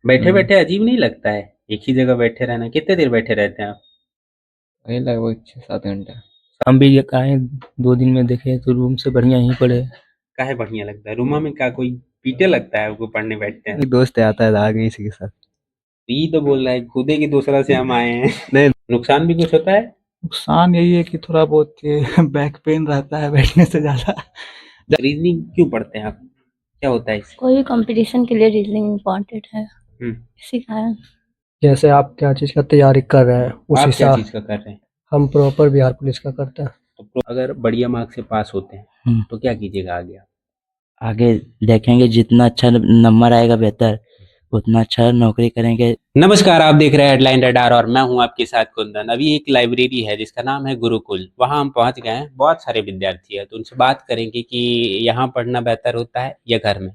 बैठे हम्म, बैठे अजीब नहीं लगता है? एक ही जगह बैठे रहना, कितने देर बैठे रहते हैं आप? वही लगभग 6-7 घंटा। हम भी ये आए 2 दिन में देखे तो रूम से बढ़िया यहीं पढ़े। काहे बढ़िया लगता है रूमा में? क्या कोई पीटे लगता है आपको पढ़ने बैठते हैं? एक दोस्त आता है आ गई इसी के साथ। तो ये तो बोल रहा है खुदे की दूसरा से हम आए हैं। नहीं, नुकसान भी कुछ होता है? नुकसान यही है कि थोड़ा बहुत ये बैक पेन रहता है बैठने से ज़्यादा। रीजनिंग क्यों पढ़ते हैं आप? क्या होता है इससे? कोई भी कंपटीशन के लिए रीजनिंग इम्पोर्टेंट है, हम्म। इसी कारण। जैसे आप क्या चीज़ का तैयारी कर रहे हैं उस आप क्या हिसाब चीज का कर रहे हैं? हम प्रॉपर बिहार पुलिस का करते हैं। तो अगर बढ़िया मार्क्स से पास होते हैं तो क्या कीजिएगा आगे आप? आगे देखेंगे जितना अच्छा नंबर आएगा बेहतर, उतना अच्छा नौकरी करेंगे। नमस्कार, आप देख रहे हैं हेडलाइन रडार और मैं हूं आपके साथ कुंदन। अभी एक लाइब्रेरी है जिसका नाम है गुरुकुल, वहां हम पहुंच गए हैं। बहुत सारे विद्यार्थी हैं तो उनसे बात करेंगे कि यहाँ पढ़ना बेहतर होता है या घर में।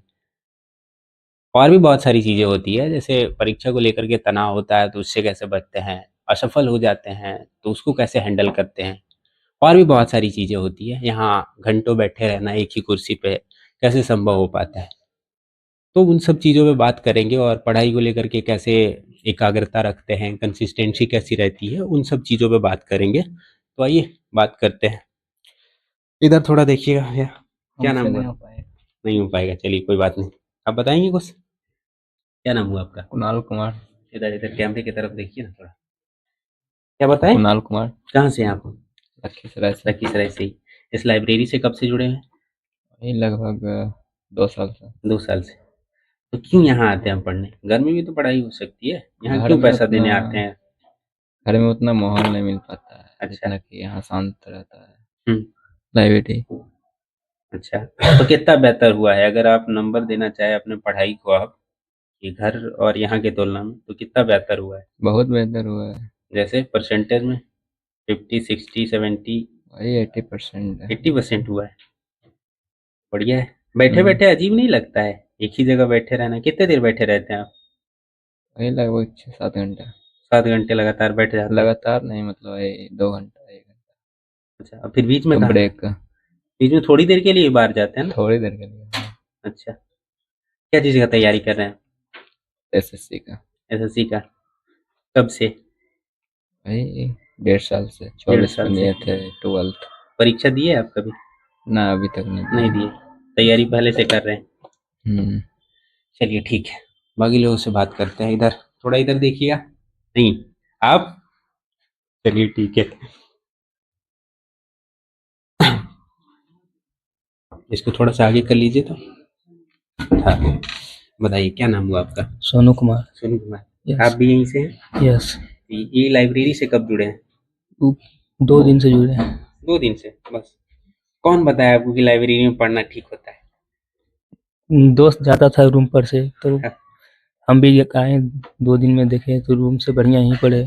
और भी बहुत सारी चीजें होती है, जैसे परीक्षा को लेकर के तनाव होता है तो उससे कैसे बचते हैं, असफल हो जाते हैं तो उसको कैसे हैंडल करते हैं। और भी बहुत सारी चीजें होती है। यहाँ घंटों बैठे रहना एक ही कुर्सी पे कैसे संभव हो पाता है, तो उन सब चीज़ों पे बात करेंगे। और पढ़ाई को लेकर के कैसे एकाग्रता रखते हैं, कंसिस्टेंसी कैसी रहती है, उन सब चीज़ों पे बात करेंगे। तो आइए बात करते हैं। इधर थोड़ा देखिएगा भैया। क्या नाम हमसे हुआ? नहीं हो पाएगा। नहीं हो पाएगा, चलिए कोई बात नहीं। आप बताएंगे कुछ? क्या नाम हुआ आपका? कुणाल कुमार। इधर इधर कैमरे की तरफ देखिए ना थोड़ा। क्या बताएं? कुणाल कुमार। कहाँ से हैं आप? लखीसराय से। लखीसराय से ही। इस लाइब्रेरी से कब से जुड़े हैं? वही लगभग 2 साल से। 2 साल से। तो क्यों यहाँ आते हैं पढ़ने? घर में भी तो पढ़ाई हो सकती है, यहाँ घर क्यों में पैसा उतना देने आते हैं? घर में उतना माहौल नहीं मिल पाता है अच्छा। जितना कि यहाँ शांत रहता है हम्म। लाइब्रेरी। अच्छा, तो कितना बेहतर हुआ है अगर आप नंबर देना चाहें अपने पढ़ाई को आप, कि घर और यहाँ की तुलना में तो कितना बेहतर हुआ है? बहुत बेहतर हुआ है। जैसे परसेंटेज में 50, 60, 70, वही 80% है। 80% हुआ है। बढ़िया है। बैठे हम्म, बैठे अजीब नहीं लगता है एक ही जगह बैठे रहना? कितने देर बैठे रहते हैं आप? वही लगभग 6-7 घंटा। 7 घंटे लगातार बैठ जाते हैं? लगातार नहीं, मतलब वही 2 घंटा 1 घंटा। अच्छा, और फिर बीच में कहाँ जाते हैं? ब्रेक का। बीच में थोड़ी देर के लिए बाहर जाते हैं ना? थोड़ी देर के लिए। अच्छा। क्या चीज़ का तैयारी कर रहे हैं? एसएससी का। एसएससी का? कब से? वही 1.5 साल से। 24 1.5 साल में से? दिए थे 12th। परीक्षा दी है आप कभी? ना, अभी तक नहीं नहीं दिया। दिए। तैयारी पहले से कर रहे हैं? हम्म। चलिए ठीक है, बाकी लोगों से बात करते हैं। इधर थोड़ा इधर देखिएगा। नहीं, आप? चलिए ठीक है। इसको थोड़ा सा आगे कर लीजिए तो। हाँ, बताइए क्या नाम हुआ आपका? सोनू कुमार। सोनू कुमार। आप यस। भी यहीं से हैं? यस। ये लाइब्रेरी से कब जुड़े हैं? 2 दिन से जुड़े हैं। 2 दिन से बस? कौन बताया आपको कि लाइब्रेरी में पढ़ना ठीक होता है? दोस्त जाता था रूम पर से तो हाँ, हम भी ये आए 2 दिन में देखे तो रूम से बढ़िया यहीं पढ़े।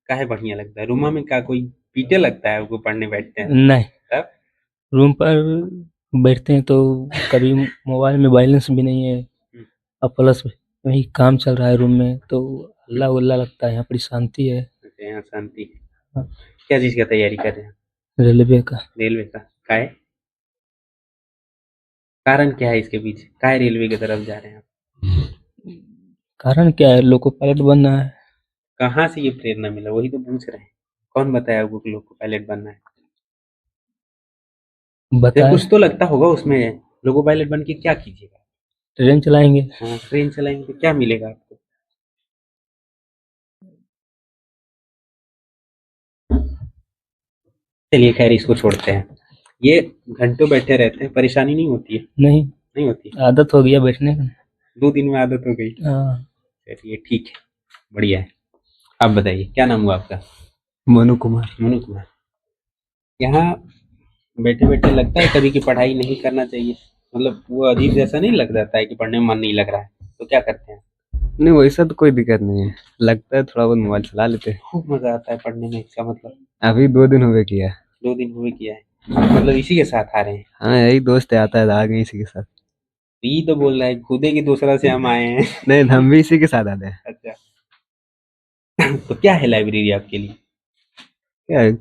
काहे बढ़िया लगता है रूमा में? क्या कोई पीटे लगता है आपको पढ़ने बैठते हैं? नहीं, तब? रूम पर बैठते हैं तो कभी मोबाइल में बैलेंस भी नहीं है हम्म, और प्लस वही काम चल रहा है रूम में तो हल्ला गुल्ला लगता है। यहाँ पर शांति है। अच्छा, यहाँ शांति है। हाँ, क्या चीज़ का तैयारी कर रहे हैं? रेलवे का। रेलवे का? काहे? कारण क्या है इसके पीछे? काहे रेलवे की तरफ जा रहे हैं आप? कारण क्या है, लोको पायलट बनना है। कहाँ से ये प्रेरणा मिला, वही तो पूछ रहे हैं। कौन बताया आपको कि लोको पायलट बनना है? या बताए कुछ तो लगता होगा उसमें। लोको पायलट बन के क्या कीजिएगा? ट्रेन चलाएंगे। हाँ, ट्रेन चलाएंगे तो क्या मिलेगा आपको? चलिए खैर, इसको छोड़ते हैं। ये घंटों बैठे रहते हैं, परेशानी नहीं होती है? नहीं, नहीं होती? आदत हो गया बैठने का। 2 दिन में आदत हो गई? हाँ। चलिए ठीक है, बढ़िया है। आप बताइए क्या नाम हुआ आपका? मनु कुमार। मनु कुमार। यहाँ बैठे बैठे लगता है कभी कि पढ़ाई नहीं करना चाहिए? मतलब वो अजीब जैसा नहीं लग जाता है कि पढ़ने में मन नहीं लग रहा है, तो क्या करते हैं? नहीं, वैसा तो कोई दिक्कत नहीं है। लगता है थोड़ा बहुत मोबाइल चला लेते हैं। खूब मजा आता है पढ़ने में, इसका मतलब? अभी 2 दिन हुए किया। 2 दिन हुए किया है, मतलब इसी के साथ आ रहे हैं? हाँ, यही दोस्त आता है आ गई इसी के साथ। तो ये तो बोल रहा है खुदे की दूसरा से हम आए हैं। नहीं, हम भी इसी के साथ आते हैं। अच्छा। तो क्या है लाइब्रेरी आपके लिए? क्या है,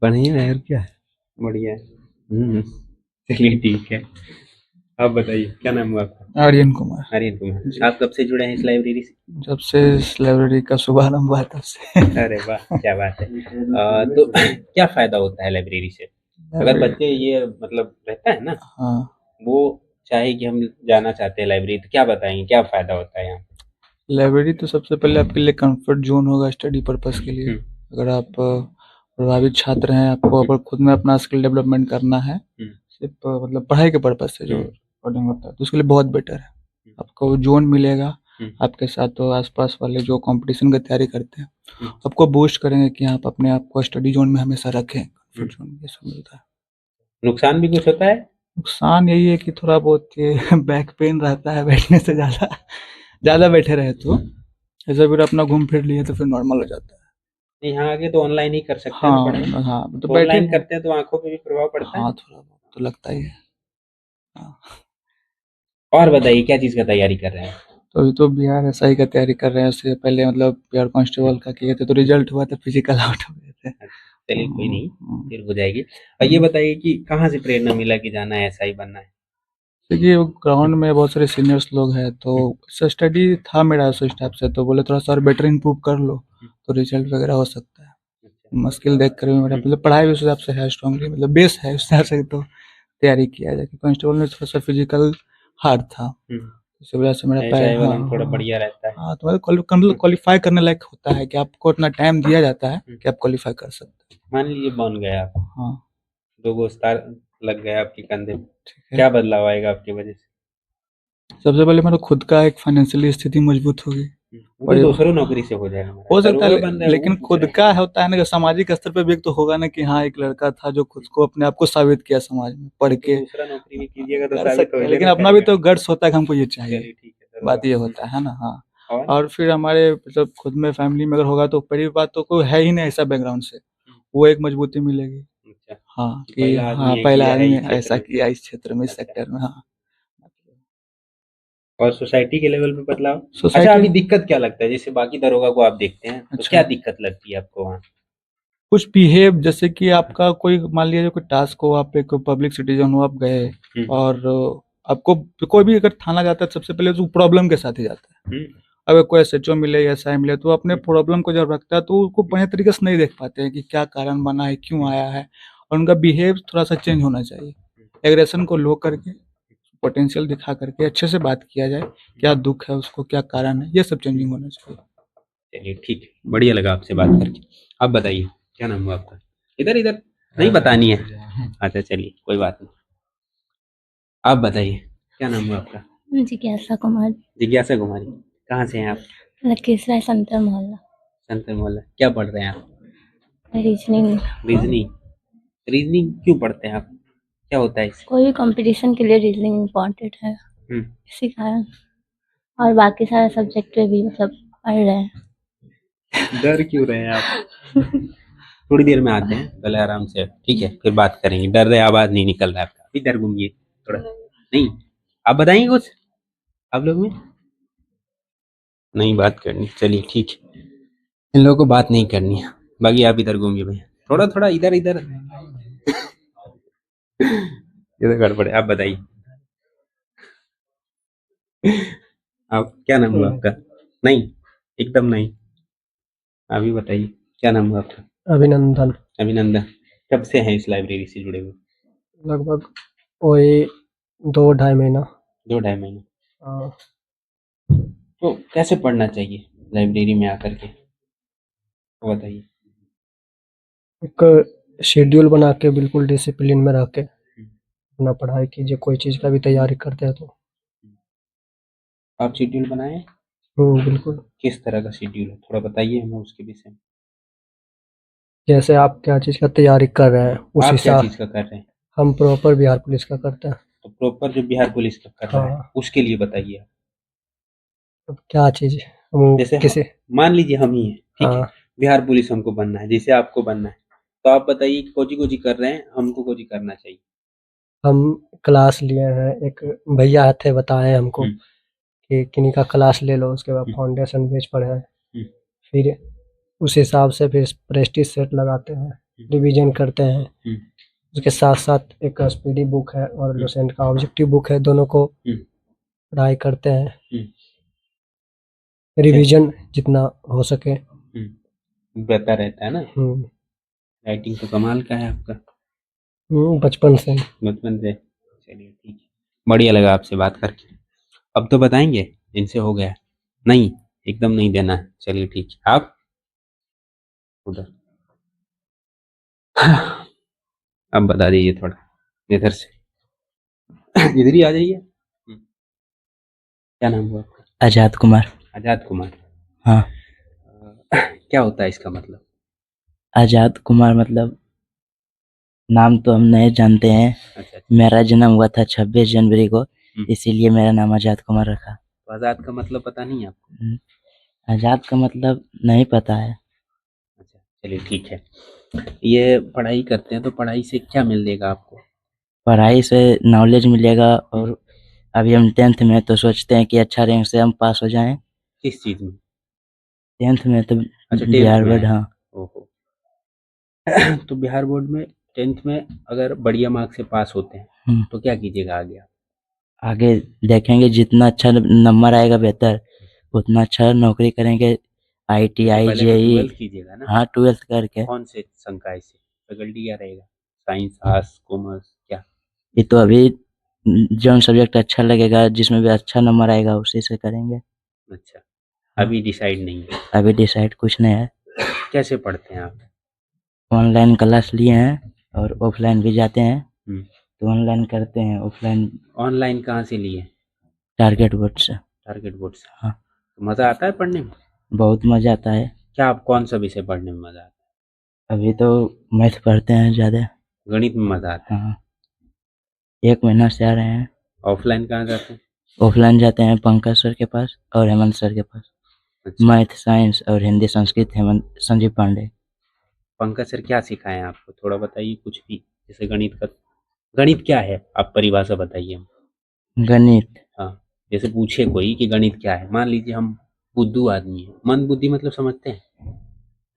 बढ़िया है और क्या है। बढ़िया है। चलिए ठीक है। आप बताइए क्या नाम हुआ आपका? आर्यन कुमार। आर्यन कुमार। आप कब से जुड़े हैं इस लाइब्रेरी से? जब से इस लाइब्रेरी का शुभारंभ हुआ तब से। अरे वाह क्या बात है। तो क्या फायदा होता है लाइब्रेरी से? अगर बच्चे ये मतलब रहता है ना, हाँ, वो चाहे कि हम जाना चाहते हैं लाइब्रेरी, तो क्या बताएंगे क्या फायदा होता है यहाँ? लाइब्रेरी तो सबसे पहले आपके लिए कंफर्ट जोन होगा स्टडी पर्पस के लिए। अगर आप प्रभावित छात्र हैं, आपको अगर खुद में अपना स्किल डेवलपमेंट करना है, सिर्फ मतलब पढ़ाई के पर्पस से जो रिकॉर्डिंग होता है, तो उसके लिए बहुत बेटर है। आपको वो जोन मिलेगा, आपके साथ तो आसपास वाले जो कंपटीशन की तैयारी करते हैं आपको बूस्ट करेंगे कि आप अपने आप को स्टडी जोन में हमेशा रखें। कंफर्ट जोन ये सब मिलता है। नुकसान भी कुछ होता है? नुकसान यही है कि थोड़ा बहुत ये बैक पेन रहता है बैठने से ज़्यादा ज़्यादा बैठे रहे तो। ऐसा फिर अपना घूम फिर लिए तो फिर नॉर्मल हो जाता है। नहीं, यहाँ आके तो ऑनलाइन ही कर सकते हैं ना हाँ पढ़ाई। हाँ, तो ऑनलाइन बैठे करते हैं तो आंखों पे भी प्रभाव पड़ता है। हाँ, थोड़ा बहुत तो लगता ही है। हाँ, और बताइए क्या चीज़ का तैयारी कर रहे हैं? तो अभी तो बिहार एसआई का तैयारी कर रहे हैं। उससे पहले मतलब बिहार कांस्टेबल का किए थे, तो रिजल्ट हुआ था, फिजिकल आउट हो गए थे। चलिए कोई नहीं, फिर हो जाएगी। और ये बताइए कि कहाँ से प्रेरणा मिला कि जाना है, एसआई बनना है? देखिए ग्राउंड में बहुत सारे सीनियर्स लोग हैं, तो स्टडी था मेरा उस हिसाब से, तो बोले थोड़ा सा और बेटर इम्प्रूव कर लो तो रिजल्ट वगैरह हो सकता है। मुश्किल देख कर भी मेरा मतलब पढ़ाई भी उस हिसाब से है, स्ट्रांगली मतलब बेस है उस हिसाब से, तो तैयारी किया जाए। कांस्टेबल में थोड़ा सा फिजिकल हार्ड था, इस वजह से मेरा पैर एसआई वाला हाँ में थोड़ा हाँ बढ़िया रहता है। हाँ, तो मतलब क्वालिफाई करने लायक होता है कि आपको इतना टाइम दिया जाता है कि आप क्वालिफाई कर सकते हैं। मान लीजिए बन गए आप, हाँ, 2 गो स्टार लग गए आपके कंधे पे, ठीक है। क्या बदलाव आएगा आपकी वजह से? सबसे पहले मेरा खुद का एक फाइनेंशियली स्थिति मजबूत होगी। वो और तो ये दूसरों नौकरी से हो जाएगा हो हमारा, सकता दरोगा है, बन रहे हैं वो लेकिन पूछ खुद रहे हैं। का होता है ना कि सामाजिक स्तर पे भी एक तो होगा ना कि हाँ एक लड़का था जो खुद को अपने आप को साबित किया समाज में पढ़ तो के। दूसरा नौकरी भी कीजिएगा तो कर साबित सकते हो हैं, ही लेकिन ना अपना भी करेगा। तो गट्स होता है कि हमको ये चाहिए। चलिए ठीक है, बात दरोगा। ये होता है ना। हाँ, और? और फिर हमारे मतलब खुद में फैमिली में अगर होगा तो पहली बात तो कोई है ही नहीं ऐसा बैकग्राउंड से, वो एक मजबूती मिलेगी। अच्छा, हाँ, कि कि पहला हाँ आदमी है पहला किया है आदमी इस क्षेत्र ऐसा में। किया इस क्षेत्र में, इस अच्छा, सेक्टर में। हाँ, और सोसाइटी के लेवल पे बदलाव? अच्छा, सोसाइटी अभी दिक्कत क्या लगता है? जैसे बाकी दरोगा को आप देखते हैं, तो अच्छा क्या दिक्कत लगती है आपको वहाँ? कुछ बिहेव, जैसे कि आपका कोई मान लीजिए कोई टास्क हो, आप एक पब्लिक सिटीजन हो, आप गए और आपको कोई भी अगर थाना जाता है सबसे पहले तो प्रॉब्लम के साथ ही जाता है। अगर कोई एसएचओ मिले या एसआई मिले तो अपने प्रॉब्लम को जब रखता है तो उसको बढ़िया तरीके से नहीं देख पाते हैं कि क्या कारण बना है, क्यों आया है, और उनका बिहेव थोड़ा सा चेंज होना चाहिए। एग्रेशन को लो करके, पोटेंशियल दिखा करके अच्छे से बात किया जाए, क्या दुख है उसको, क्या कारण है, ये सब चेंजिंग होना चाहिए। चलिए ठीक है, बढ़िया लगा आपसे बात करके। आप बताइए क्या नाम हुआ आपका? इधर इधर नहीं बतानी है। अच्छा चलिए कोई बात नहीं। आप बताइए क्या नाम हुआ आपका? जिज्ञासा कुमार। जिज्ञासा कुमारी। कहाँ से हैं आप? लखीसराय संतर मोहल्ला। संतर मोहल्ला। क्या पढ़ रहे हैं आप? रीजनिंग। रीजनिंग। रीजनिंग क्यों पढ़ते हैं आप? क्या होता है इससे? कोई भी कंपटीशन के लिए रीजनिंग इम्पोर्टेंट है, हम्म, इसी कारण। और बाकी सारे सब्जेक्ट में भी मतलब पढ़ रहे हैं। डर क्यों रहे हैं आप? थोड़ी देर में आते हैं, पहले आराम से ठीक है, फिर बात करेंगे। डर रहे, आवाज नहीं निकल रहा है आपका, इधर घूमिए थोड़ा। नहीं, आप बताएंगे कुछ आप लोग में? नहीं बात करनी, चलिए ठीक है, इन लोगों को बात नहीं करनी है। बाकी आप इधर घूमिए भैया, थोड़ा थोड़ा इधर इधर। ये तो गड़बड़ है। आप बताइए आप क्या नाम हुआ आपका? नहीं, एकदम नहीं। अभी बताइए क्या नाम हुआ आपका? अभिनंदन। अभिनंदन। कब से हैं इस लाइब्रेरी से जुड़े हुए? लगभग वही 2 ढाई महीना। 2 ढाई महीने। हाँ, तो कैसे पढ़ना चाहिए लाइब्रेरी में आकर के, वो बताइए। एक शेड्यूल बना के बिल्कुल डिसिप्लिन में रह के अपना पढ़ाई कीजिए, कोई चीज़ का भी तैयारी करते हैं तो। आप शेड्यूल बनाए? बिल्कुल। किस तरह का शेड्यूल है, थोड़ा बताइए हमें उसके विषय में। जैसे आप क्या चीज़ का तैयारी कर रहे हैं उस आप क्या हिसाब, चीज़ का कर रहे हैं? हम प्रॉपर बिहार पुलिस का करते हैं। तो प्रॉपर जो बिहार पुलिस का कर रहा है हाँ, उसके लिए बताइए आप। अब क्या चीज़ वो जैसे किसी। मान लीजिए हम ही हैं, ठीक है, हाँ, बिहार पुलिस हमको बनना है, जैसे आपको बनना है, तो आप बताइए कोची कोची कर रहे हैं, हमको कोची करना चाहिए। हम क्लास लिए हैं, एक भैया थे बताए हमको कि किन्हीं का क्लास ले लो, उसके बाद फाउंडेशन बेस पढ़े, फिर उस हिसाब से फिर प्रैक्टिस सेट लगाते हैं, रिवीजन करते हैं, उसके साथ साथ एक स्पीडी बुक है और लुसेंट का ऑब्जेक्टिव बुक है, दोनों को पढ़ाई करते हैं, रिवीजन जितना हो सके। बेहतर रहता है ना। हम्म, राइटिंग तो कमाल का है आपका, बचपन से। बचपन से। चलिए ठीक है, बढ़िया लगा आपसे बात करके। अब तो बताएंगे, इनसे हो गया? नहीं, एकदम नहीं देना है। चलिए ठीक है, आप उधर अब बता दीजिए थोड़ा इधर से। इधर ही आ जाइए। क्या नाम हुआ आपका? आजाद कुमार। आजाद कुमार। हाँ, क्या होता है इसका मतलब? आजाद कुमार मतलब नाम तो हम नहीं जानते हैं। अच्छा, मेरा जन्म हुआ था 26 जनवरी को, हम्म। इसीलिए मेरा नाम आजाद कुमार रखा। तो आजाद का मतलब पता नहीं है आपको? आजाद का मतलब नहीं पता है। अच्छा, चलिए ठीक है। ये पढ़ाई करते हैं तो पढ़ाई से क्या मिलेगा आपको? पढ़ाई से नॉलेज मिलेगा, और अभी हम 10th में तो सोचते हैं कि अच्छा रैंक से हम पास हो जाएं। किस चीज में? 10th में तो अच्छा, 10th बिहार में बोर्ड। है। हाँ, ओहो। तो बिहार बोर्ड में 10th में अगर बढ़िया मार्क्स से पास होते हैं तो क्या कीजिएगा आगे आप? आगे देखेंगे, जितना अच्छा नंबर आएगा बेहतर, उतना अच्छा नौकरी करेंगे। ITI पहले तो JEE। 12th कीजिएगा ना। हाँ, 12th करके। कौन से संकाय से? फैकल्टी क्या रहेगा? साइंस, आर्ट्स, कॉमर्स, क्या? ये तो अभी जो सब्जेक्ट अच्छा लगेगा, जिसमें भी अच्छा नंबर आएगा, उसी से करेंगे। अच्छा, अभी डिसाइड नहीं है। अभी डिसाइड कुछ नहीं है। कैसे पढ़ते हैं आप? ऑनलाइन क्लास लिए हैं और ऑफलाइन भी जाते हैं, हम्म। तो ऑनलाइन करते हैं, ऑफलाइन ऑनलाइन कहाँ से लिए? टारगेट बोर्ड से। टारगेट बोर्ड से। हाँ, तो मज़ा आता है पढ़ने में? बहुत मजा आता है। क्या आप कौन सा विषय पढ़ने में मज़ा आता अभी तो मैथ पढ़ते हैं ज़्यादा। है? गणित में मज़ा आता है? हाँ, 1 महीना से आ रहे हैं। ऑफलाइन कहाँ जाते हैं? ऑफलाइन जाते हैं पंकज सर के पास और हेमंत सर के पास। अच्छा, मैथ, साइंस और हिंदी संस्कृत हेमंत संजीव पांडे। पंकज सर क्या सिखाएं आपको? थोड़ा बताइए कुछ भी। जैसे गणित का, गणित क्या है आप परिभाषा बताइए हमको। गणित हाँ, जैसे पूछे कोई कि गणित क्या है, मान लीजिए हम बुद्धू आदमी है, मंद बुद्धि मतलब समझते हैं,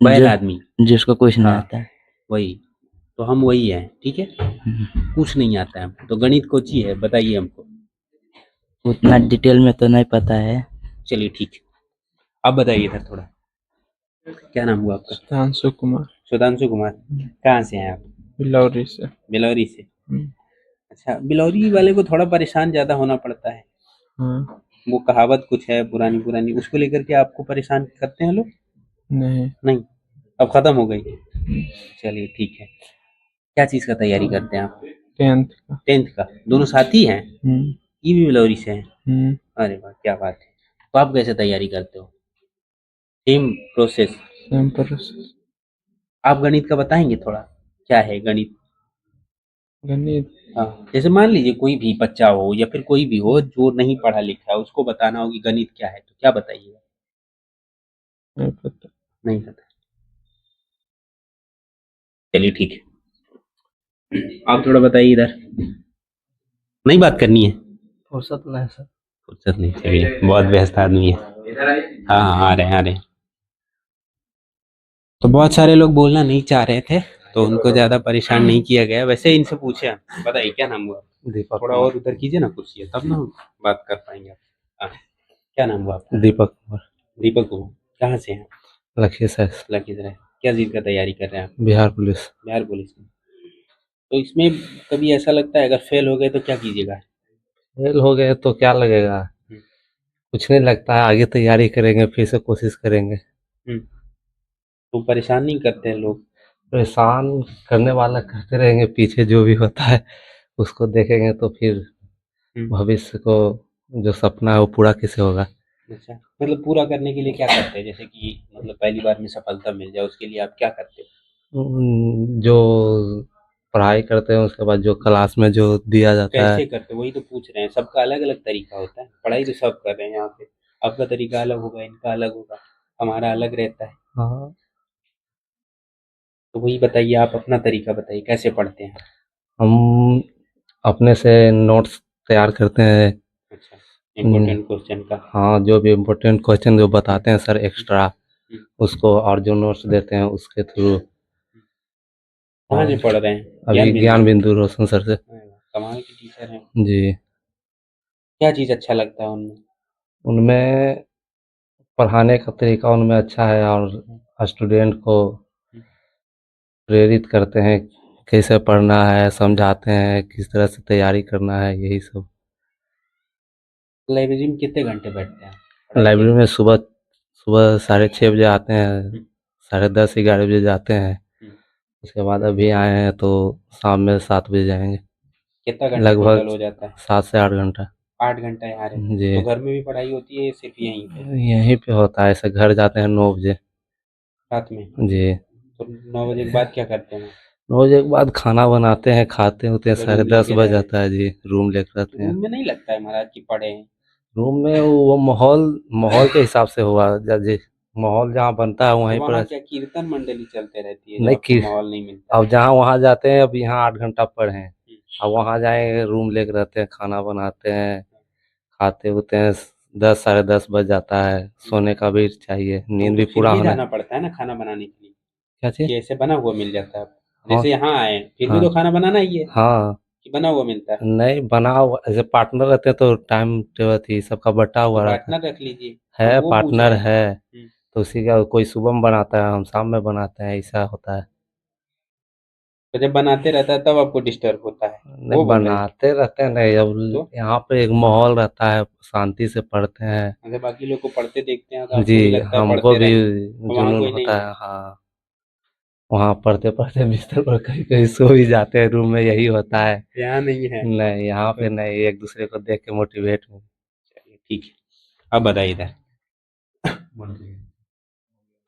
बैल जो आदमी। जिसको कुछ नहीं हाँ, आता है। वही। तो हम वही हैं, ठीक है। कुछ नहीं आता है हमको, तो गणित कोची है बताइए हमको। उतना डिटेल में तो नहीं पता है। चलिए ठीक है, आप बताइए इधर थोड़ा। क्या नाम हुआ आपका? सुधांशु कुमार, सुधांशु कुमार। कहाँ से हैं आप? बिलौरी से। बिलौरी से। हम्म, अच्छा, बिलौरी वाले को थोड़ा परेशान ज़्यादा होना पड़ता है। हाँ, वो कहावत कुछ है पुरानी पुरानी, उसको लेकर के आपको परेशान करते हैं लोग? नहीं। नहीं, अब खत्म हो गई। चलिए ठीक है। क्या चीज़ का तैयारी करते हैं आप? 10th का। 10th का। दोनों साथी हैं? हम्म, ये भी बिलौरी से हैं? हम्म, अरे वाह, क्या बात है। तो आप कैसे तैयारी करते हो? Same process? Same process. आप गणित का बताएंगे थोड़ा, क्या है गणित? गणित हाँ, जैसे मान लीजिए कोई भी बच्चा हो या फिर कोई भी हो जो नहीं पढ़ा लिखा है, उसको बताना हो कि गणित क्या है, तो क्या बताइएगा? नहीं पता। नहीं पता। चलिए ठीक है, आप थोड़ा बताइए इधर। नहीं बात करनी है? फुर्सत नहीं सर। फुर्सत नहीं, चलिए बहुत व्यस्त आदमी है। हाँ हाँ, आ रहे हैं आ रहे हैं। तो बहुत सारे लोग बोलना नहीं चाह रहे थे, तो उनको ज्यादा परेशान नहीं किया गया। वैसे इनसे पूछे हम, बताइए क्या नाम हुआ? दीपक थोड़ा और उधर कीजिए ना कुर्सी, तब ना हम बात कर पाएंगे आप। हाँ, क्या नाम हुआ आपका? दीपक कुमार, दीपक कुमार। कहाँ से हैं? लखीसराय, लखीसराय। क्या चीज़ का तैयारी कर रहे हैं आप? बिहार पुलिस। बिहार पुलिस में। तो इसमें कभी ऐसा लगता है अगर फेल हो गए तो क्या कीजिएगा? फेल हो गए तो क्या लगेगा? हम्म, कुछ नहीं लगता है, आगे तैयारी करेंगे, फिर से कोशिश करेंगे। हम्म। तो परेशान नहीं करते हैं लोग? परेशान करने वाला करते रहेंगे, पीछे जो भी होता है उसको देखेंगे तो फिर हम्म। भविष्य को जो सपना है वो पूरा कैसे होगा। अच्छा, मतलब पूरा करने के लिए क्या करते हैं? जैसे कि मतलब पहली बार में सफलता मिल जाए उसके लिए आप क्या करते हो? जो पढ़ाई करते हैं उसके बाद जो क्लास में जो दिया जाता है। कैसे करते हो वही तो पूछ रहे हैं, सबका अलग अलग तरीका होता है। पढ़ाई तो सब कर रहे हैं यहाँ पे, आपका तरीका अलग होगा, इनका अलग होगा, हमारा अलग रहता है। हाँ, तो वही बताइए, आप अपना तरीका बताइए कैसे पढ़ते हैं? हम अपने से नोट्स तैयार करते हैं। अच्छा, इम्पोर्टेंट क्वेश्चन का। हाँ, जो भी इम्पोर्टेंट क्वेश्चन जो बताते हैं सर एक्स्ट्रा, हम्म, उसको और जो नोट्स देते हैं उसके थ्रू कहाँ से और पढ़ रहे हैं? अभी ज्ञान बिंदु रोशन सर से। अरे वाह, कमाल के टीचर हैं। जी। क्या चीज़ अच्छा लगता है उनमें? उनमें पढ़ाने का तरीका उनमें अच्छा है और स्टूडेंट को प्रेरित करते हैं, कैसे पढ़ना है, समझाते हैं, किस तरह से तैयारी करना है, यही सब। लाइब्रेरी में कितने घंटे बैठते हैं? पढ़ाई के लाइब्रेरी लिए? में सुबह सुबह 6:30 बजे आते हैं, 10:30 11 बजे जाते हैं। हम्म, उसके बाद अभी आए हैं तो शाम में 7 बजे जाएंगे। कितना घंटा लगभग टोटल हो जाता है? 7 से 8 घंटा। 8 घंटा यहाँ रहते हैं। जी। तो घर में भी पढ़ाई होती है सिर्फ यहीं पे यहीं पे होता है, ऐसे घर जाते हैं 9 बजे। रात में? जी। तो 9 बजे के बाद क्या करते हैं? 9 बजे के बाद खाना बनाते हैं, खाते होते हैं, तो रूम 10:30 लेके बज रहे? जाता है जी, रूम लेकर रहते हैं। रूम में नहीं लगता है महाराज कि पढ़े हैं? रूम में वो माहौल माहौल के हिसाब से हुआ जी, माहौल जहाँ बनता है तो वहीं वहाँ पर। क्या कीर्तन मंडली चलते रहती है जब नहीं आपको कि माहौल नहीं मिलता है? अब जहाँ वहाँ जाते हैं, अब यहाँ 8 घंटा पढ़े हैं, हम्म, अब वहाँ जाएंगे, रूम लेकर रहते हैं, खाना बनाते हैं, खाते होते हैं, 10 साढ़े 10 बज जाता है, सोने का भी चाहिए, नींद हमको भी फिर पूरा भी होना। जाना पड़ता है ना खाना बनाने के लिए? क्या चीज? कि ऐसे बना हुआ मिल जाता है? हाँ। जैसे यहाँ आए फिर भी हाँ। तो खाना बनाना ही है हाँ। कि बना हुआ मिलता है? नहीं बना हुआ, ऐसे पार्टनर रहते हैं तो टाइम टेबल थी, सबका बटा तो हुआ रहता पार्टनर रख लीजिए। हम है। वो पूछ पार्टनर रहे हैं। है तो उसी का, कोई सुबह में बनाता है, हम शाम में बनाते हैं, ऐसा होता है। तो जब बनाते रहता है तब आपको डिस्टर्ब होता है, वो नहीं बोल रहे हैं? बनाते रहते हैं, नहीं अब तो यहाँ पे एक माहौल रहता है, शांति से पढ़ते हैं। अगर बाकी लोग को पढ़ते देखते हैं तो जी। आपको भी लगता है हमको पढ़ते भी रहें, तो वहाँ जुनून कोई नहीं होता है? है, हाँ। वहाँ पढ़ते पढ़ते बिस्तर पर कहीं कहीं सो भी जाते हैं, रूम में यही होता है। यहाँ नहीं है? नहीं यहाँ तो पे नहीं, एक दूसरे को देख के मोटिवेट हो। चलिए ठीक है। अब बताइए इधर।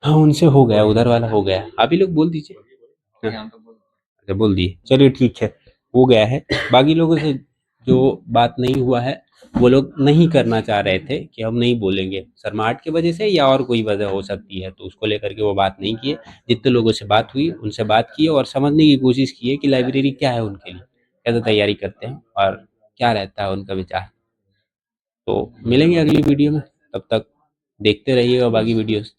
हाँ उनसे हो गया, उधर वाला हो गया, अभी लोग बोल दीजिए। हाँ, अच्छा बोल दिए, चलिए ठीक है, हो गया है। बाकी लोगों से जो बात नहीं हुआ है वो लोग नहीं करना चाह रहे थे कि हम नहीं बोलेंगे, शर्माहट की वजह से या और कोई वजह हो सकती है, तो उसको लेकर के वो बात नहीं किए। जितने लोगों से बात हुई उनसे बात की और समझने की कोशिश की है कि लाइब्रेरी क्या है उनके लिए, कैसे तैयारी करते हैं और क्या रहता है उनका विचार। तो मिलेंगे अगली वीडियो में, तब तक देखते रहिएगा बाकी वीडियोस।